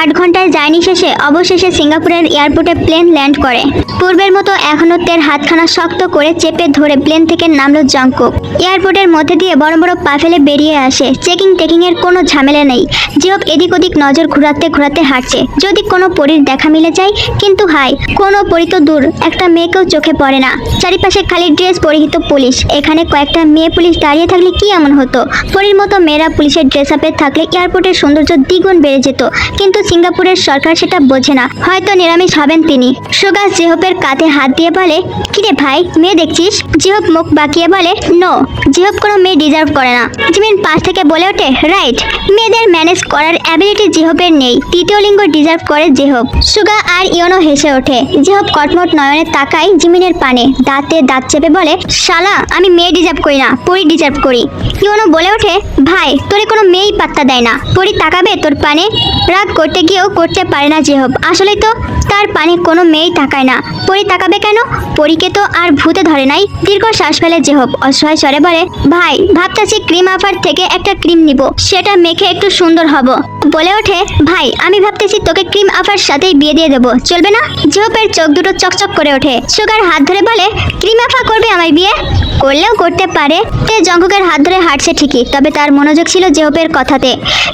8 ঘন্টার জার্নি শেষে অবশেষে সিঙ্গাপুরের এয়ারপোর্টে প্লেন ল্যান্ড করে। পূর্বের মতো এখনো তের হাতখানা শক্ত করে চেপে ধরে প্লেন থেকে নামলো জংকুক। এয়ারপোর্টের মধ্যে দিয়ে বড় বড় পা ফেলে বেরিয়ে আসে। টেকিং এর কোনো ঝামেলা নেই। জিহব এদিক ওদিক নজর ঘুরাতে ঘুরাতে হাঁটছে, যদি কোনো পরীর দেখা মিলে যায়। কিন্তু হাই, কোনো পরী তো দূর, একটা মেয়েকেও চোখে পড়ে না। চারিপাশে খালি ড্রেস পরিহিত পুলিশ। এখানে কয়েকটা মেয়ে পুলিশ দাঁড়িয়ে থাকলে কি এমন হতো? পরীর মতো মেয়েরা পুলিশের ড্রেস আপে থাকলে এয়ারপোর্টের সৌন্দর্য দ্বিগুণ বেড়ে যেত। কিন্তু সিঙ্গাপুরের সরকার সেটা বোঝে না। হয়তো নিরামিষ হবেন তিনি। সুগা জিহবের কাঁধে হাত দিয়ে বলে, কিরে ভাই, মেয়ে দেখছিস? জিহব মুখ বাঁকিয়ে বলে, নো। জিহব কোনো মেয়ে ডিজার্ভ করে না। জিমিন পাশ থেকে বলে ওঠে, রাইট, মেয়েদের ম্যানেজ করার অ্যাবিলিটি জিহবের নেই। তৃতীয় লিঙ্গ ডিজার্ভ করে জিহব। সুগা আর ইয়নো হেসে ওঠে। জিহব কটমট নয়নে তাকায় জিমিনের পানে, দাঁতে দাঁত চেপে বলে, শালা, আমি মেয়ে ডিজার্ভ করি না, পরি ডিজার্ভ করি। ইয়নো বলে ওঠে, ভাই, তোরে কোনো মেয়েই পাত্তা দেয় না। পরি তাকাবে তোর পানে? রাগ করতে গিয়েও করতে পারে না জিহব। আসলেই তো তার পানে কোনো মেয়েই তাকায় না। পরি তাকাবে কেন? পরীকে তো আর ভূতে ধরে নাই। দীর্ঘ শ্বাস ফেলে জিহব অসহায় স্বরে বলে, ভাই, ভাবতেছি ক্রিম আফার থেকে একটা ক্রিম নিব, সেটা মেখে একটু সুন্দর হব। বলে ওঠে, ভাই, আমি ভাবতেছি তোকে ক্রিম আফার সাথেই বিয়ে দিয়ে দেবো, চলবে না? জিহবের চোখ দুটো চকচক করে ওঠে। সুগার হাত ধরে বলে, ক্রিম আফা করবে আমায় বিয়ে? করলেও করতে পারে। তে জংকুকের হাত ধরে হাঁটছে ঠিকই, তবে তার মনোযোগ ছিল জিহবের কথাতে।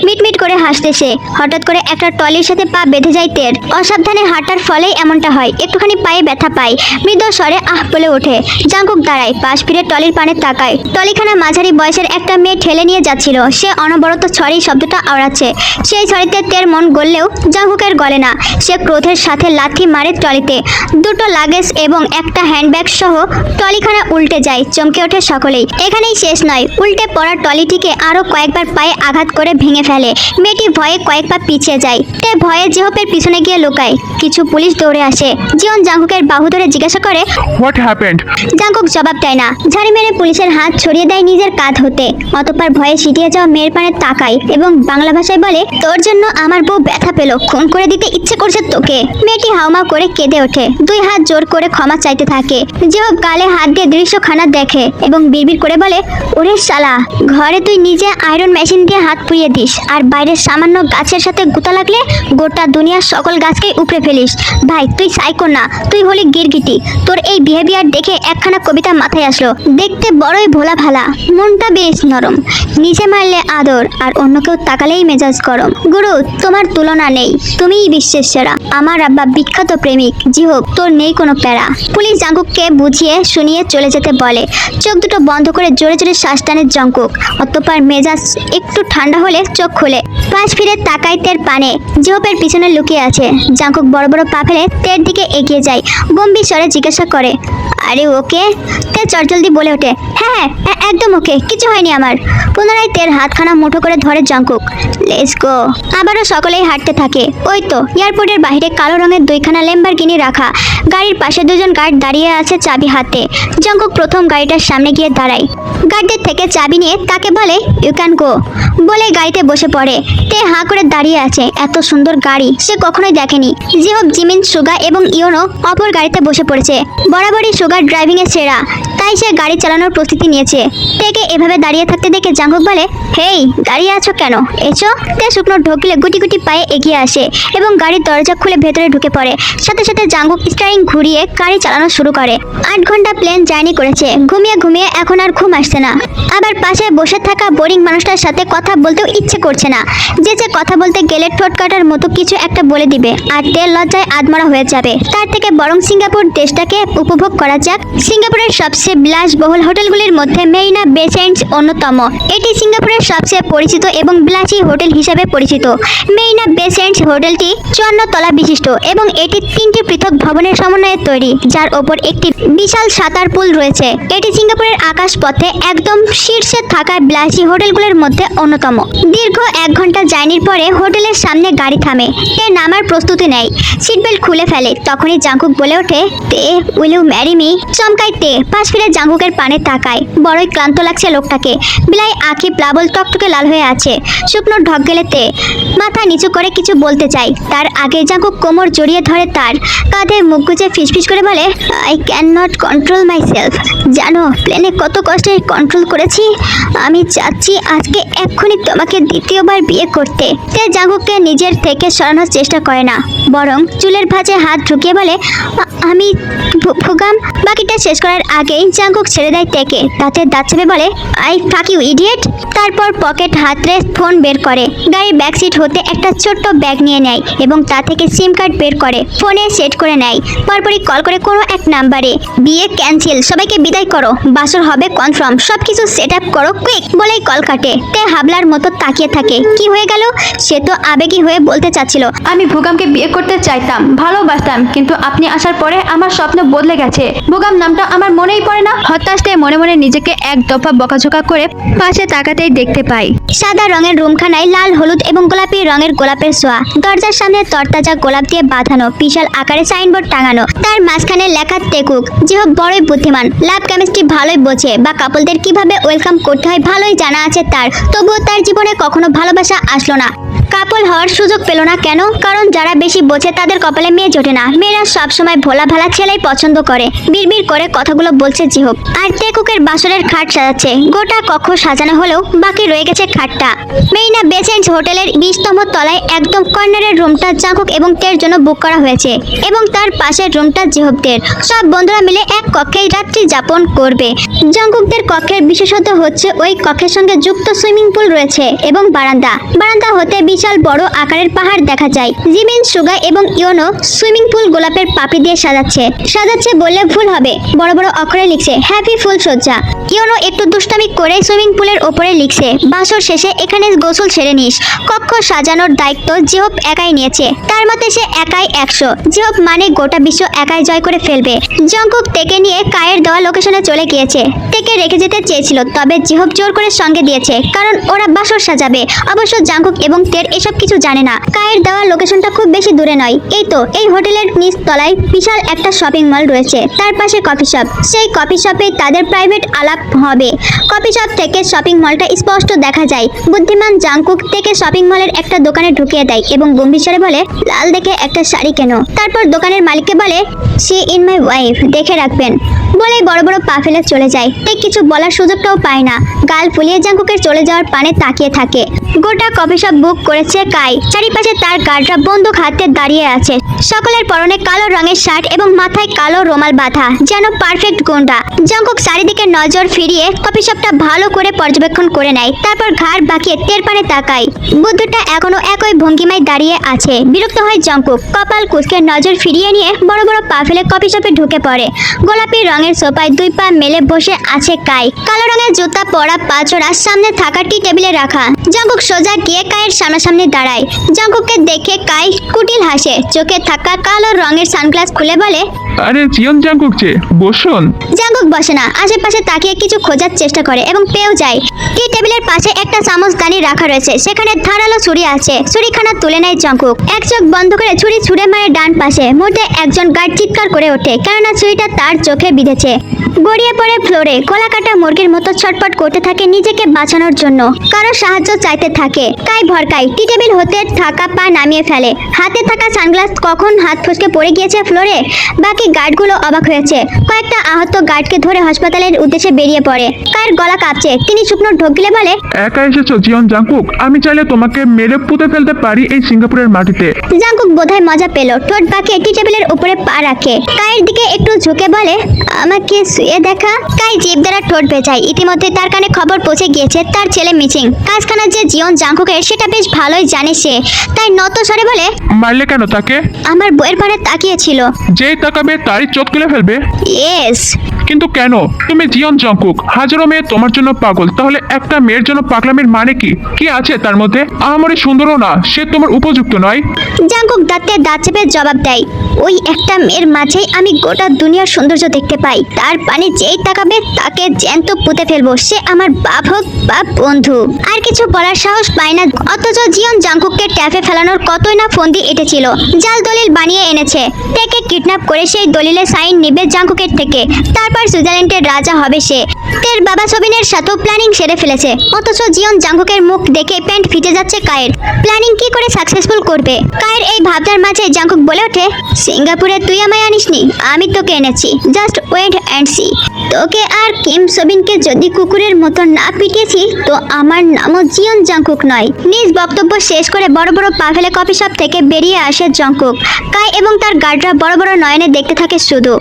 মিটমিট করে হাসতে সে। হঠাৎ করে একটা টলির সাথে পা বেঁধে যায় তের। অসাবধানে হাঁটার ফলেই এমনটা হয়। একটুখানি পায়ে ব্যথা পায়। মৃদু স্বরে আহ বলে ওঠে। জংকুক দাঁড়ায়, পাশ ফিরে টলির পানে তাকায়। টলিখানা মাঝারি বয়সের একটা মেয়ে ঠেলে নিয়ে যাচ্ছিল। সে অনবরত ছড়ি শব্দটা আওড়াচ্ছে। সেই ছড়িতে তের মন গললেও জংকুকের গলে না। সে ক্রোধের সাথে লাথি মারে টলিতে। দুটো লাগেজ এবং একটা হ্যান্ডব্যাগ সহ টলিখানা উল্টে যায়। চমকে ওঠে সকলেই। এখানেই শেষ নয়, উল্টে পড়া টলিটিকে আরো কয়েকবার পায়ে আঘাত করে ভেঙে ফেলে। মেয়েটি ভয়ে কয়েক পা পিছিয়ে যায়। তে ভয়ে জিহবের পিছনে গিয়ে লুকায়। কিছু পুলিশ দৌড়ে আসে। জিয়ন জাংকুকের বাহু ধরে জিজ্ঞাসা করে, হোয়াট হ্যাপেন্ড? জাংকুক জবাব দেয় না। ঝাড়ি মেরে পুলিশের হাত ছড়িয়ে দেয় নিজের কাঁধ হতে। অতঃপর ভয়ে সিটিয়ে যাওয়া মেয়ের পানে তাকায় এবং বাংলা ভাষায় বলে, তোর জন্য আমার বউ ব্যথা পেল, খুন করে দিতে ইচ্ছে করছে তোকে। মেয়েটি হাউমাউ করে কেঁদে ওঠে। দুই হাত জোর করে ক্ষমা চাইতে থাকে। জিহব গালে হাত দিয়ে দৃশ্যখানা দেখে এবং বিড়বিড় করে বলে, ওরে শালা, ঘরে তুই নিজে আয়রন মেশিন দিয়ে হাত পুড়িয়ে দিস, আর বাইরের সামান্য গাছের সাথে গুতা লাগলে গোটা দুনিয়ার সকল গাছকেই উপড়ে ফেলিস। ভাই, তুই সাইকো না, তুই হলি গিরগিটি। তোর এই বিহেভিয়ার দেখে একখানা কবিতা মাথায় আসলো। দেখতে বড়ই ভোলা ভালা, মনটা বেশ নরম। নিচে মারলে আদর, আর অন্য কেউ তাকালেই মেজাজ গরম। গুরু, তোমার তুলনা নেই, তুমিই বিশ্বের সেরা। আমার আব্বা বিখ্যাত প্রেমিক। জিহব, তোর নেই কোনো প্যারা। পুলিশ জাংকুককে বুঝিয়ে শুনিয়ে চলে যেতে বলে। চোখ দুটো বন্ধ করে জোরে জোরে শ্বাস টানে জংকুক। অতঃপর মেজাজ একটু ঠান্ডা হলে চোখ খুলে পাশ ফিরে তাকায় তের পানে। জিহবের পিছনে লুকিয়ে আছে। জাংকুক বড় বড় পা ফেলে তের দিকে এগিয়ে যায়। গম্ভীর স্বরে জিজ্ঞাসা করে, আরে ওকে? তে চটজলদি বলে ওঠে, হ্যাঁ হ্যাঁ, একদম ওকে, কিছু হয়নি আমার। পুনরায় তের হাতখানা মুঠো করে ধরে জাংকুক। Let's go. আবারও সকলেই হাঁটতে থাকে। ওই তো এয়ারপোর্টের বাইরে কালো রঙের দুইখানা ল্যাম্বরগিনি রাখা। গাড়ির পাশে দুজন গার্ড দাঁড়িয়ে আছে চাবি হাতে। জাংকুক প্রথম গাড়িটার সামনে গিয়ে দাঁড়ায়। গার্ডদের থেকে চাবি নিয়ে তাকে বলে, ইউ ক্যান গো বলে গাড়িতে বসে পড়ে। তে হাঁ করে দাঁড়িয়ে আছে। এত সুন্দর গাড়ি সে কখনোই দেখেনি। জিহব, জিমিন, সুগা এবং ইয়োনো অপর গাড়িতে বসে পড়েছে। বরাবরই সুগার ড্রাইভিং এ সেরা, তাই সে গাড়ি চালানোর প্রস্তুতি নিয়েছে। তেকে এভাবে দাঁড়িয়ে থাকতে দেখে জাংকুক বলে, হেই, দাঁড়িয়ে আছো কেন? এসো। তে শুকনো ঢোকলে গুটি গুটি পায়ে এগিয়ে আসে এবং গাড়ির দরজা খুলে ভেতরে ঢুকে পড়ে। সাথে সাথে জাংকুক স্টিয়ারিং ঘুরিয়ে গাড়ি চালানো শুরু করে। 8 ঘন্টা প্লেন জার্নি করেছে। ঘুমিয়ে ঘুমিয়ে এখন আর ঘুম আসছে না। আবার পাশে বসে থাকা বোরিং মানুষটার সাথে কথা বলতেও ইচ্ছে করছে না। যে কথা বলতে গেলে ঠোঁট কাটার মতো কিছু একটা বলে দিবে আর তেল লজ্জায় আধমরা হয়ে যাবে। তার থেকে বরং সিঙ্গাপুর দেশটাকে উপভোগ করা যাক। সিঙ্গাপুরের সবচেয়ে বিলাসবহুল হোটেলগুলির মধ্যে মেরিনা বে স্যান্ডস অন্যতম। এটি সিঙ্গাপুরের সবচেয়ে পরিচিত এবং বিলাসী হোটেল হিসাবে পরিচিত। মেরিনা বে স্যান্ডস হোটেলটি 54 তলা বিশিষ্ট এবং এটি 3টি পৃথক ভবনের সমন্বয়ে তৈরি, যার ওপর একটি বিশাল সাঁতার পুল রয়েছে। এটি সিঙ্গাপুরের আকাশপথে একদম শীর্ষে থাকা বিলাসী হোটেলগুলির মধ্যে অন্যতম। দীর্ঘ 1 ঘন্টা জার্নির পরে হোটেলের সামনে গাড়ি থামে। তে নামার প্রস্তুতি নেয়, সিট বেল্ট খুলে ফেলে। তখনই জাংকুক বলে ওঠে, তে, উইল ইউ ম্যারি মি? চমকায় তে পাশ ফিরে জাঙ্কুকের পানে তাকায়। বড়ই ক্লান্ত লাগছে লোকটাকে। বিলাই আঁখি প্লাবল টকটকে লাল হয়ে আছে। শুকনো ঢক গেলে তে মাথা নিচু করে কিছু বলতে চায়, তার আগে জাঙ্কুক কোমর জড়িয়ে ধরে তার কাঁধে মুখ গুজে ফিসফিস করে বলে, I can not control my self. জানো প্লেনে কত কষ্টে কন্ট্রোল করেছি। আমি চাচ্ছি আজকে এক্ষুনি তোমাকে দ্বিতীয়বার বিয়ে করতে। তে জাঙ্কুককে নিজের থেকে সরানোর চেষ্টা করে না, বরং চুলের ভাঁজে হাত ঢুকিয়ে বলে, আমি ফুগাম। বাকিটা শেষ করার আগেই জাঙ্কুক ছেড়ে দেয় তেকে। তাতে দাঁত চেপে বলে, আই ফাক ইউ ইডিয়েট। তারপর পকেট হাতরে ফোন বের করে, গাড়ির ব্যাক সিট হতে একটা ছোট্ট ব্যাগ নিয়ে নেয় এবং তা থেকে সিম কার্ড বের করে ফোনে সেট করে নেয়। পরপরই কল করে কোনো এক নাম্বারে, বিয়ে ক্যান্সেল, সবাইকে বিদায় করো, বাসর হবে কনফার্ম, সবকিছু সেট আপ করো কুইক বলেই কল কাটে। তে হাবলার মতো তাকিয়ে থাকে। কি হয়ে গেল? সে তো আবেগী হয়ে বলতে চাচ্ছিল, আমি ভুগামকে বিয়ে করতে চাইতাম, ভালোবাসতাম, কিন্তু আপনি আসার পরে আমার স্বপ্ন বদলে গেছে। ভুগাম নামটা আমার মনেই পড়ে না। হতাশে মনে মনে নিজেকে এক দফা বকাঝকা করে পাশে তাকাতেই দেখতে পাই সাদা রঙের রুমখানায় লাল, হলুদ এবং গোলাপি রঙের গোলাপের ছোঁয়া। দরজার সামনে তরতাজা গোলাপ দিয়ে বাঁধানো বিশাল আকারে সাইনবোর্ড টাঙানো, তার মাঝখানে লেখা তেকুক। যে হোক বড়ই বুদ্ধিমান, ল্যাব কেমিস্ট্রি ভালোই বোঝে, বা কাপলদের কিভাবে ওয়েলকাম করতে হয় ভালোই জানা আছে তার। তবুও তার জীবনে কখনো ভালোবাসা আসলো না, কাপল হওয়ার সুযোগ পেল না। কেন? কারণ যারা বেশি বোঝে তাদের কপালে মেয়ে জোটে না। মেয়েরা সবসময় ভোলা ভালা ছেলেই পছন্দ করে। বিড়বিড় করে কথাগুলো বলছে জিহোক। আর তেকুকের বাসরের খাট সাজাচ্ছে। গোটা কক্ষ সাজানো হলেও বাকি রয়ে গেছে খাটটা। মেরিনা বেসেন্টস হোটেলের 20তম তলায় একদম কর্নারের রুমটা জাঙ্কুক এবং তের জন্য বুক করা হয়েছে, এবং তার পাশের রুমটা জিহোকদের। সব বন্ধুরা মিলে এক কক্ষেই রাত্রি যাপন করবে। জাঙ্কুকদের কক্ষের বিশেষত্ব হচ্ছে ওই কক্ষের সঙ্গে যুক্ত সুইমিং পুল রয়েছে এবং বারান্দা। বারান্দা হতে বিশাল বড় আকারের পাহাড় দেখা যায়। জিমিন, সুগা এবং ইয়োনো সুইমিং পুল গোলাপের পাপড়ি দিয়ে সাজাচ্ছে বললে ভুল হবে। বড় বড় অক্ষরে লিখছে হ্যাপি ফুল সজ্জা। ইয়োনো একটু দুষ্টামি করে সুইমিং পুলের ওপরে লিখছে, বাসর শেষে এখানে গোসল সেরে নিস। কক্ষ সাজানোর দায়িত্ব জিহোপ একাই নিয়েছে। তার মতে সে একাই 100। জিহোপ মানে গোটা বিশ্ব একাই জয় করে ফেলবে। জঙ্কুক তেকে নিয়ে কায়ের দেওয়া লোকেশনে চলে গিয়েছে। তেকে রেখে যেতে চেয়েছিল, তবে জিহোপ জোর করে সঙ্গে দিয়েছে, কারণ ওরা বাসর সাজাবে। অবশ্য জাঙ্কুক এবং তের এসব কিছু জানে না। কায়ের দেওয়া লোকেশনটা খুব বেশি দূরে নয়। এই তো, এই হোটেলের নিচ তলায় বিশাল একটা শপিং মল রয়েছে, তার পাশে কফি শপ। সেই কফি শপে তাদের প্রাইভেট আলাপ হবে। কফি শপ থেকে শপিং মলটা স্পষ্ট দেখা যায়। বুদ্ধিমান জাঙ্কুক থেকে শপিং মলের একটা দোকানে ঢুকিয়ে দেয় এবং গম্ভীর বলে, লাল দেখে একটা শাড়ি কেন। তারপর দোকানের মালিককে বলে, সি ইন মাই ওয়াইফ, দেখে রাখবেন বলে বড় বড় পা ফেলে চলে যায়। তে কিছু বলার সুযোগটাও পায় না, গাল ফুলিয়ে জাঙ্কুকের চলে যাওয়ার পানে তাকিয়ে থাকে। গোটা কফি শপ বুক করেছে কাই। চারিপাশে তার গার্ডরা বন্দুক হাতে দাঁড়িয়ে আছে। সকলের পরনে কালো রঙের শার্ট এবং মাথায় কালো রুমাল বাঁধা, যেন পারফেক্ট গুন্ডা। জাঙ্কুক চারিদিকে নজর ফিরিয়ে কফি শপটা ভালো করে পর্যবেক্ষণ করে নেয়। তারপর ঘাড় বাঁকিয়ে তের পানে তাকায়। বুদ্ধটা এখনো একই ভঙ্গিমায় দাঁড়িয়ে আছে। বিরক্ত হয় জাঙ্কুক, কপাল কুঁচকে নজর ফিরিয়ে নিয়ে বড় বড় পা ফেলে কফি শপে ঢুকে পড়ে। গোলাপি রঙের সোফায় 2 পা মেলে বসে আছে কাই। কালো রঙের জুতা পরা পা জোড়া সামনে থাকা টি টেবিলে রাখা। জাঙ্কুক সোজা গিয়ে কায়ের সামনাসামনি দাঁড়ায়। জাঙ্কুককে দেখে কাই কুটিল হাসে, চোখে থাকা কালো রঙের সানগ্লাস খুলে বলে, আরে জিয়ন জাঙ্কুক যে, বসুন। জাঙ্কুক বসে না, আশেপাশে তাকিয়ে কিছু খোঁজার চেষ্টা করে এবং পেয়েও যায়। টি টেবিলের পাশে একটা চামচদানি রাখা রয়েছে, সেখানে ধারালো ছুরি আছে। ছুরিখানা তুলে নেয় জাঙ্কুক। এক চোখ বন্ধ করে ছুরি ছুঁড়ে মারে ডান পাশে। মুহূর্তে একজন গার্ড চিৎকার করে ওঠে, কেননা ছুরিটা তার চোখে বিঁধেছে। গড়িয়ে পড়ে ফ্লোরে, গলা কাটা মুরগির মতো ছটপট করতে থাকে নিজেকে বাঁচানোর জন্য। কারো সাহায্য চাইতে থাকে। কাই ভরকাই টি টেবিল হতে থাকা পা নামিয়ে ফেলে। হাতে থাকা সানগ্লাস কখন হাত ফসকে পড়ে গিয়েছে ফ্লোরে। বাকি গার্ডগুলো অবাক হয়েছে। কয়েকটা আহত গার্ডকে ধরে হাসপাতালের উদ্দেশ্যে বেরিয়ে পড়ে। কায়ের গলা কাঁপছে, তিনি শুকনো ঢোক গিলে বলে, একা এসেছো জিয়ন জাঙ্কুক? আমি চাইলে তোমাকে মেরে পুঁতে ফেলতে পারি এই সিঙ্গাপুরের মাটিতে। জাঙ্কুক বোধহয় মজা পেল, ঠোঁট বাঁকিয়ে টি টেবিলের উপরে পা রাখে। কায়ের দিকে একটু ঝুঁকে বলে, আমাকে শুয়ে দেখা। কাই জিভ দ্বারা ঠোঁট ভেজায়। ইতিমধ্যে তার কানে খবর পৌঁছে গিয়েছে তার ছেলে মিচিং। কাজখানা যে জিয়ন জাঙ্কুকের সেটা বেশ ভালোই জানে সে, তাই নত স্বরে বলে, মারলে কেন তাকে? আমার বইয়ের পানে তাকিয়েছিল। যেই তাকাবে তারই চোখ তুলে ফেলবে। ইয়েস। কিন্তু কেন? তুমি জিয়ন জাঙ্কুক, হাজারো মেয়ে তোমার জন্য পাগল, তাহলে একটা মেয়ের জন্য পাগলামির মানে কি? কি আছে তার মধ্যে? আমারই সুন্দরও না, সে তোমার উপযুক্ত নয়। জাঙ্কুক দাঁতে দাঁত চেপে জবাব দেয়, ওই একটা মেয়ের মাঝেই আমি গোটা দুনিয়ার সৌন্দর্য দেখতে পাই। তার পানে যেই তাকাবে তাকে জ্যান্ত পুঁতে ফেলবো, সে আমার বাপ হোক বা বন্ধু। আর কিছু বলার সাহস পায় না, অথচ জিয়ন জাংকুককে ট্যাপে ফেলানোর কতই না ফন্দি এঁটেছিল। জাল দলিল বানিয়ে এনেছে, তেকে কিডন্যাপ করে সেই দলিলে সাইন নেবে জাংকুকের থেকে, তারপর সুইজারল্যান্ডের রাজা হবে সে। তের বাবা সবিনের সাথেও প্ল্যানিং সেরে ফেলেছে, অথচ জিয়ন জাংকুকের মুখ দেখে প্যান্ট ফিটে যাচ্ছে কায়ের। প্ল্যানিং কি করে সাকসেসফুল করবে? কায়ের এই ভাবনার মাঝে জাংকুক বলে ওঠে, সিঙ্গাপুরে তুই আমায় আনিসনি, আমি তোকে এনেছি, জাস্ট ওয়েট অ্যান্ড সি। তোকে আর কিম সবিনকে যদি কুকুরের মতো না পিটিয়েছি তো আমার নামও জিয়ন জাংকুক নয়। নিজ বক্তব্য শেষ করে বড় বড় পা ফেলে কফি শপ থেকে বেরিয়ে আসে জাংকুক। কাই এবং তার গার্ডরা বড় বড় নয়নে দেখতে থাকে শুধু।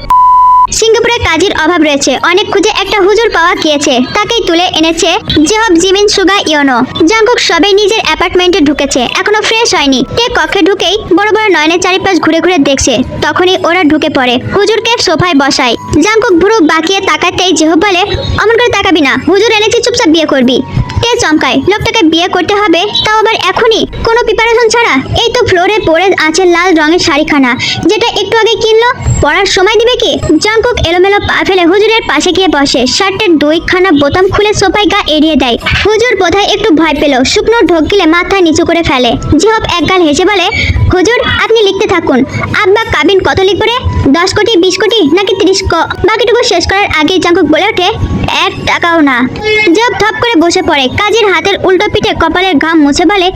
সিঙ্গাপুরে কাজের অভাব রয়েছে, অনেক খুঁজে একটা হুজুর পাওয়া গিয়েছে, তাকেই তুলে এনেছে জেহব জিমিন সুগা ইয়োনো। জাংকুক সবে নিজের অ্যাপার্টমেন্টে ঢুকেছে, এখনো ফ্রেশ হয়নি। তে কক্ষে ঢুকেই বড় বড় নয়নের চারিপাশ ঘুরে ঘুরে দেখছে, তখনই ওরা ঢুকে পড়ে, হুজুরকে সোফায় বসায়। জাংকুক ভুরু বাঁকিয়ে তাকাতেই জেহব বলে, অমন করে তাকাবি না, হুজুর এনেছি, চুপচাপ বিয়ে করবি। তে চমকায়, লোকটাকে বিয়ে করতে হবে, তাও আবার এখনই, কোনো প্রিপারেশন ছাড়া? এই তো ফ্লোরে পড়ে আছে লাল রঙের শাড়িখানা, যেটা একটু আগে কিনলো, পরার সময় দিবে কি? জাংকুক এলোমেলো পা ফেলে হুজুরের পাশে গিয়ে বসে, শার্টের দুইখানা বোতাম খুলে সোফায় গা এড়িয়ে দেয়। হুজুর বোধহয় একটু ভয় পেল, শুকনো ঢোক গিলে মাথা নিচু করে ফেলে। জিহব একগাল হেসে বলে, হুজুর আপনি লিখতে থাকুন। আব্বা কাবিন কত লিখবে রে? 10 কোটি, 20 কোটি নাকি 30 বাকিটুকু শেষ করার আগেই জাংকুক বলে ওঠে, 1 টাকাও না। জিহব ধপ করে বসে পড়ে, কাজীর হাতের উল্টো পিঠে কপালের ঘাম মুছে বলে,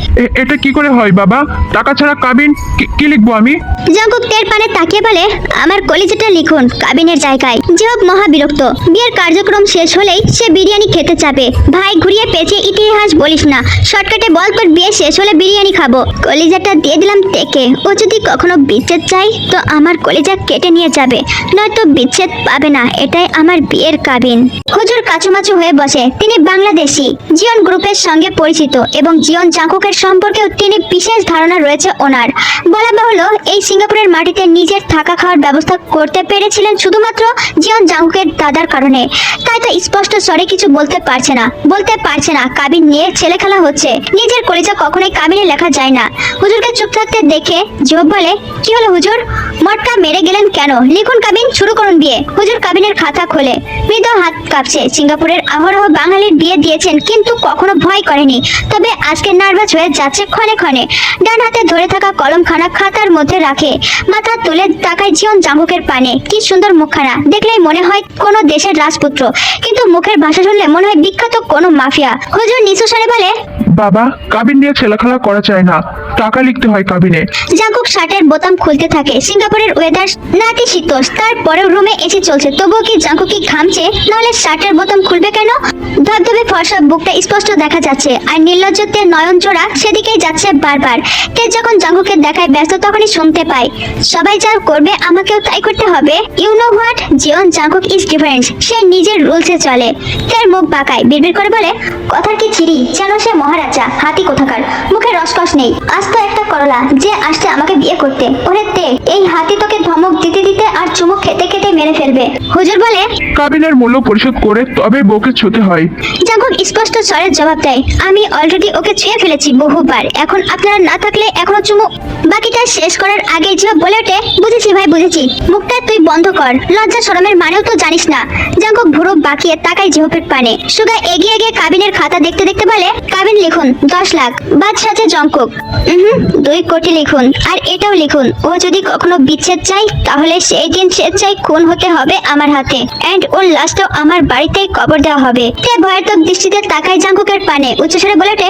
এটা কি করে হয় বাবা? টাকা ছাড়া কাবিন কি লিখবো আমি? জাংকুক তের পানে তাকিয়ে বলে, আমার কলিজাটা লিখুন কাবিনের জায়গায়। জিহব মহা বিরক্ত। বিয়ের কার্যক্রম শেষ হলেই সে বিরিয়ানি খেতে চাবে। ভাই ঘুরিয়ে পেঁচিয়ে ইতিহাস বলিস না, শর্টকাটে বল তোর বিয়ে শেষ হলে বিরিয়ানি খাবো। কলিজাটা দিয়ে দিলাম তেকে, ও যদি কখনো বিচ্ছেদ চাই তো আমার কলিজা কেটে নিয়ে যাবে, নয়তো বিচ্ছেদ পাবে না। এটাই আমার বিয়ের কাবিন। হুজুর কাচুমাচু হয়ে বসে, তিনি বাংলাদেশি, জিয়ন গ্রুপের সঙ্গে পরিচিত এবং জিয়ন জাংকুকের সম্পর্কেও তিনি বিশেষ ধারণা রয়েছে ওনার। বলা বাহুল্য, এই সিঙ্গাপুরের মাটিতে নিজের থাকা খাওয়ার ব্যবস্থা করতে পেরেছিলেন শুধুমাত্র জিয়ন জাংকুকের দাদার কারণে। তাই তো স্পষ্ট স্বরে কিছু বলতে পারছে না কাবিন নিয়ে ছেলে খেলা হচ্ছে। নিজের কলিজা কখনোই কাবিনে লেখা যায় না। হুজুরকে চুপ থাকতে দেখে জিহব বলে, কি হলো হুজুর, মটকা মেরে গেলেন কেন? লিখুন কাবিন, শুরু করুন বিয়ে। হুজুর কাবিনের খাতা খোলে, মৃদ হাত কাঁপছে। সিঙ্গাপুরের আহরহ বাঙালির বিয়ে দিয়েছেন, কিন্তু কখনো ভয় করেনি, তবে আজকে নার্ভাস হয়ে যাচ্ছে ক্ষণে ক্ষণে। ডান হাতে ধরে থাকা কলমখানা খাতার মধ্যে রাখে, মাথা তুলে তাকায় জিয়ন জাংকুকের পানে। কি সুন্দর মুখখানা, দেখলেই মনে হয় কোনো দেশের রাজপুত্র, কিন্তু মুখের ভাষা শুনলে মনে হয় বিখ্যাত কোনো মাফিয়া। হুজুর নিচু স্বরে বলে, বাবা কাবিন নিয়ে ছেলেখেলা করা যায় না, টাকা লিখতে হয় কাবিনে। জাংকুক শার্টের বোতাম খুলতে থাকে। সিঙ্গাপুরের ওয়েদার নাতিশীতোষ, তারপরেও রুমে এসি চলছে, তবুও কি জাংকুক কি ঘামছে? নাহলে শার্টের বোতাম খুলবে কেন? ধবধবে ফর্সা বুকটা স্পষ্ট দেখা যাচ্ছে, আর নির্লজ্জতে নয়ন জোড়া সেদিকেই যাচ্ছে বারবার। তে যখন জাংকুকের দেখায় ব্যস্ত, তখনই শুনতে পায়, সবাই যা করবে আমাকেও তাই করতে হবে। You know what, Jeon Jungkook is different, সে নিজের রুলসে চলে। তের মুখ বাঁকায়, বিড়বিড় করে বলে, কথার কি ছিরি, যেন সে মহারাজা, হাতি কোথাকার, মুখে রসকস নেই, আস্ত একটা করলা যে আসছে আমাকে বিয়ে করতে। ওরে তে, এই হাতি তোকে ধমক দিতে দিতে আর চুমুক খেতে খেতে মেরে ফেলবে। হুজুর বলে, কাবিনের মূল্য পরিশোধ করে তবে বউকে ছুতে হয়। জাংকুক স্পষ্ট স্বরে জবাব দেয়, আমি অলরেডি ওকে ছুঁয়ে ফেলেছি বহুবার, এখন আপনারা না থাকলে এখনো চুমু। বাকিটা শেষ করার আগে জিহব বলে ওঠে, বুঝেছি ভাই বুঝেছি, মুখটা তুই বন্ধ কর, লজ্জা শরমের মানেও তো জানিস না। জাংকুক ভুরু বাঁকিয়ে তাকায় জিহবের পানে। সুগা এগিয়ে গিয়ে কাবিনের খাতা দেখতে দেখতে বলে, কাবিন লিখুন 10 লাখ। বাদ সাজে জাংকুক, 2 কোটি লিখুন, আর এটাও লিখুন, ও যদি কখনো বিচ্ছেদ চাই তাহলে সেই দিন সে চাই খুন হতে হবে আমার হাতে, এন্ড ওর লাশটাও আমার বাড়িতেই কবর দেওয়া হবে। তে ভয়ার্থক দৃষ্টিতে তাকায় জাংকুকের পানে, উচ্চস্বরে বলে ওঠে,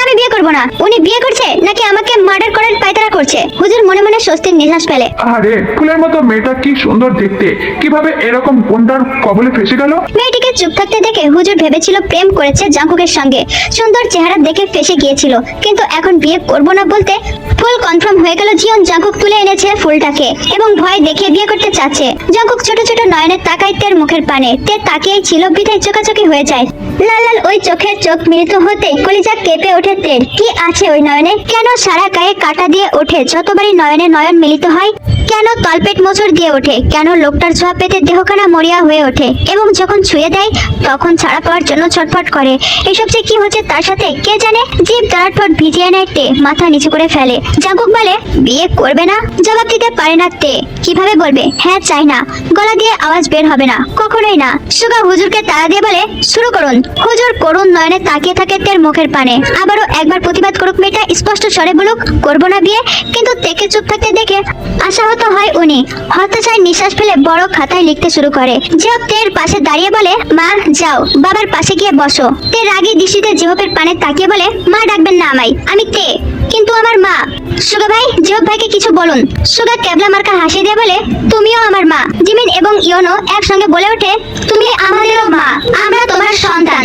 আমি বিয়ে করবো না। উনি বিয়ে করছে নাকি আমাকে মার্ডার করার পায়তারা করছে? হুজুর মনে মনে স্বস্তির নিঃশ্বাস ফেলে। আরে ফুলের মতো মেয়েটা কি সুন্দর দেখতে, কিভাবে এরকম গুন্ডার কবলে ফেসে গেল? মেয়েটিকে চুপ থাকতে দেখে হুজুর ভেবেছিল প্রেম করেছে জাংকুকের সঙ্গে, সুন্দর চেহারা দেখে ফেসে গিয়েছিল, কিন্তু এখন বিয়ে করবো না বলতে ফুল কনফার্ম হয়ে গেল। জিয়ন জাংকুক তুলে এনেছে ফুলটাকে এবং ভয় দেখে বিয়ে করতে চাচ্ছে। জাংকুক ছোট ছোট নয়নের তাকায় তের মুখের পানে। তে তাকিয়েই ছিল, বিধায় চোখাচোখি হয়ে যায়। লাল লাল ওই চোখের চোখ মিলিত হতে কলিজা কেঁপে ওঠে তের। কি আছে ওই নয়নে? কেন সারা গায়ে কাটা দিয়ে ওঠে যতবারই নয়নে নয়ন মিলিত হয়? কেন তলপেট মোচড় দিয়ে ওঠে? কেন লোকটার ছোঁয়া পেতে দেহখানা মরিয়া হয়ে ওঠে এবং যখন ছুঁয়ে দেয় তখন ছাড়া পাওয়ার জন্য ছটফট করে? এসব যে কি হচ্ছে তার সাথে কে জানে। জিভ দাঁড়ার পর ভিজিয়ে নেয় তে, মাথা নিচু করে ফেলে। জাংকুক বলে, বিয়ে করবে না? জবাব দিতে পারে না তে। কিভাবে বলবে হ্যাঁ চাই না? গলা দিয়ে আওয়াজ বের হবে না, কখনোই না। সুগা হুজুরকে তাড়া দিয়ে বলে শুরু করুন। হুজুর করুণ নয়নে তাকিয়ে থাকে তের মুখের পানে। আবারও একবার প্রতিবাদ করুক মেয়েটা, স্পষ্ট স্বরে বলুক করবো না বিয়ে। কিন্তু তেকে চুপ থাকতে দেখে আশাহত হয় উনি। হতাশায় নিঃশ্বাস ফেলে বড় খাতায় লিখতে শুরু করে। জিহব তের পাশে দাঁড়িয়ে বলে মা যাও বাবার পাশে গিয়ে বসো। তে রাগী দৃষ্টিতে জিহবের পানে তাকিয়ে বলে মা ডাকবেন না আমায়, আমি তে, কিন্তু আমার মা। সুগা ভাই জিহব ভাইকে কিছু বলুন। সুগা ক্যাবলা মার্কা হাসি দিয়ে বলে তুমিও আমার মা। জিমিন এবং ইয়োনো একসঙ্গে বলে ওঠে তুমি আমাদেরও মা, আমরা তোমার সন্তান।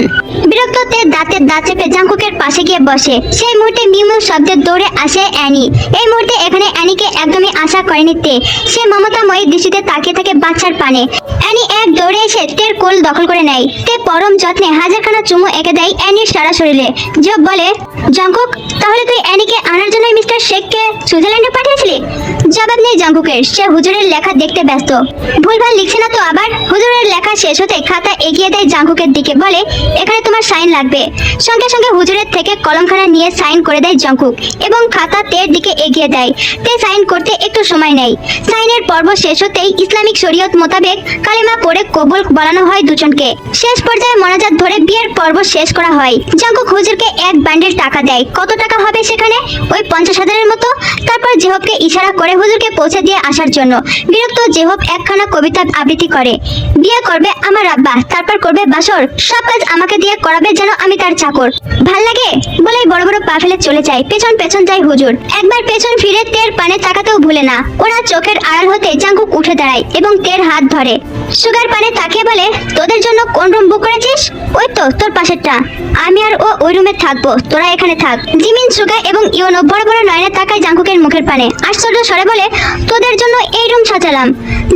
বিরক্ত তে দাঁতের দাঁত চেপে জাঙ্কুকের পাশে গিয়ে বসে। সেই মুহূর্তে মিউ শব্দে দৌড়ে আসে অ্যানি। এই মুহূর্তে এখানে অ্যানিকে একদমই আশা করেনি তে। সে মমতাময়ী দৃষ্টিতে তাকিয়ে থাকে বাচ্চার পানে। অ্যানি এক দৌড়ে এসে তের কোল দখল করে নেয়। তে পরম যত্নে হাজারখানা চুমু এঁকে দেয় অ্যানির সারা শরীরে। জিহব বলে জাঙ্কুক তাহলে তুই অ্যানিকে আনার জন্য মিস্টার শেখকে সুইজারল্যান্ডে পাঠিয়েছিলি? জবাব নেই জাঙ্কুকের, সে হুজুরের লেখা দেখতে ব্যস্ত। ভুলভাল লিখছে না তো আবার? হুজুরের লেখা শেষ হতে খাতা এগিয়ে দেয় জাঙ্কুকের দিকে, বলে এখানে তোমার সাইন লাগবে। সঙ্গে সঙ্গে হুজুরের থেকে কলমখানা নিয়ে সাইন করে দেয় জাঙ্কুক এবং খাতা তের দিকে এগিয়ে দেয়। তে সাইন করতে একটু সময় নেয়। সাইনের পর্ব শেষ হতেই ইসলামিক শরীয়ত মোতাবেক কালেমা পড়ে কবুল বলানো হয় দুজনকে। শেষ পর্যায়ে মোনাজাত ধরে বিয়ের পর্ব শেষ করা হয়। জাঙ্কুক হুজুরকে এক বান্ডেল টাকা দেয়। কত টাকা হবে সেখানে? ওই 50,000-এর মতো। তারপর জেহবকে ইশারা করে হুজুরকে পৌঁছে দিয়ে আসার জন্য। বিরক্ত জেহব একখানা কবিতা আবৃত্তি করে। বিয়ে করবে আমার আব্বা, তারপর করবে বাসর, সব কাজ আমাকে দিয়ে করাবে যেন আমি তার চাকর। ভাল লাগে বলেই বড় বড় পা ফেলে চলে যায়। পেছন পেছন যায় হুজুর। একবার পেছন ফিরে তের পানে তাকাতেও ভুলে না। ওরা চোখের আড়াল হতে জাঙ্কুক উঠে দাঁড়ায় এবং তের হাত ধরে। সুগার পানে তাকিয়ে বলে তোদের জন্য কোন রুম বুক করেছিস? ওই তো তোর পাশেরটা। আমি আর ও ওই রুমে থাকবো, তোরা এখানে থাক। জিমিন সুগা এবং ইয়োনো বড় বড় নয়নে তাকায় জাঙ্কুকের মুখের পানে। আশ্চর্য স্বরে বলে তোদের জন্য এই রুম সাজালাম।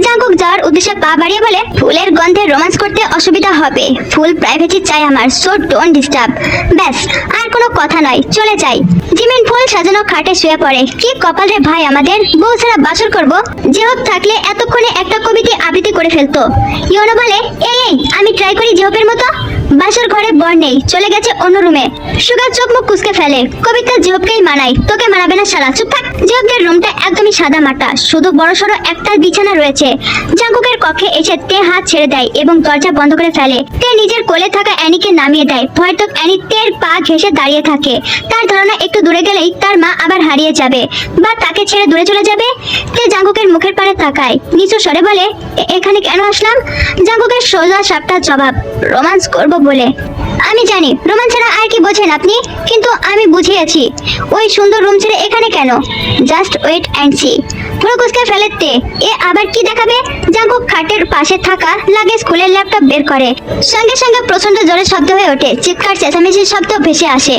জাঙ্কুক যাওয়ার উদ্দেশ্যে পা বাড়িয়ে বলে ফুলের গন্ধে রোমান্স করতে অসুবিধা হবে, ফুল প্রাইভেসি চাই আমার, সো ডোন্ট ডিস্টার্ব। ব্যাস আর কোনো কথা নয়, চলে যাই। জিমিন ফুল সাজানো খাটে শুয়ে পড়ে। কি কপাল রে ভাই আমাদের, বউ ছাড়া বাসর করবো। জেহব থাকলে এতক্ষণে একটা কবিতা আবৃত্তি করে ফেলতো। ইয়োনো বলে এই আমি ট্রাই করি জেহবের মতো। বাসর ঘরে বর নেই, চলে গেছে অন্য রুমে। সুগা চোখ মুখ কুচকে ফেলে। কবিতা জেহবকেই মানায়, তোকে মানাবে না শালা, চুপ থাক। জেহবের রুমটা একদমই সাদা মাটা, শুধু বড় সড়ো একটা বিছানা রয়েছে। জাঙ্কুকের কক্ষে এসে তে হাত ছেড়ে দেয় এবং দরজা বন্ধ করে ফেলে। তে নিজের কোলে থাকা অ্যানিকে নামিয়ে দেয়। ভয়তক অ্যানি তের পা ঘেঁষে দাঁড়িয়ে থাকে। তার ধারণা একটু দূরে গেলেই তার মা আবার হারিয়ে যাবে বা তাকে ছেড়ে দূরে চলে যাবে। তে জাঙ্কুকের মুখের পানে তাকায়, নিচু স্বরে বলে এখানে কেন আসলাম? জাঙ্কুকের সোজা সাপটা জবাব, রোমান্স করব বলে। আমি জানি রোমান্স ছাড়া আর কি বোঝেন আপনি, কিন্তু আমি বুঝিয়েছি। ওই সুন্দর রুম ছেড়ে এখানে কেন? Just wait and see. পুরো কুচকে ফেলে তে। এ আবার কি দেখাবে? জাঙ্কুক খাটের পাশে থাকা লাগেজ খুলে ল্যাপটপ বের করে। সঙ্গে সঙ্গে প্রচন্ড জোরে শব্দ হয়ে ওঠে, চিৎকার চেঁচামেচির শব্দ ভেসে আসে।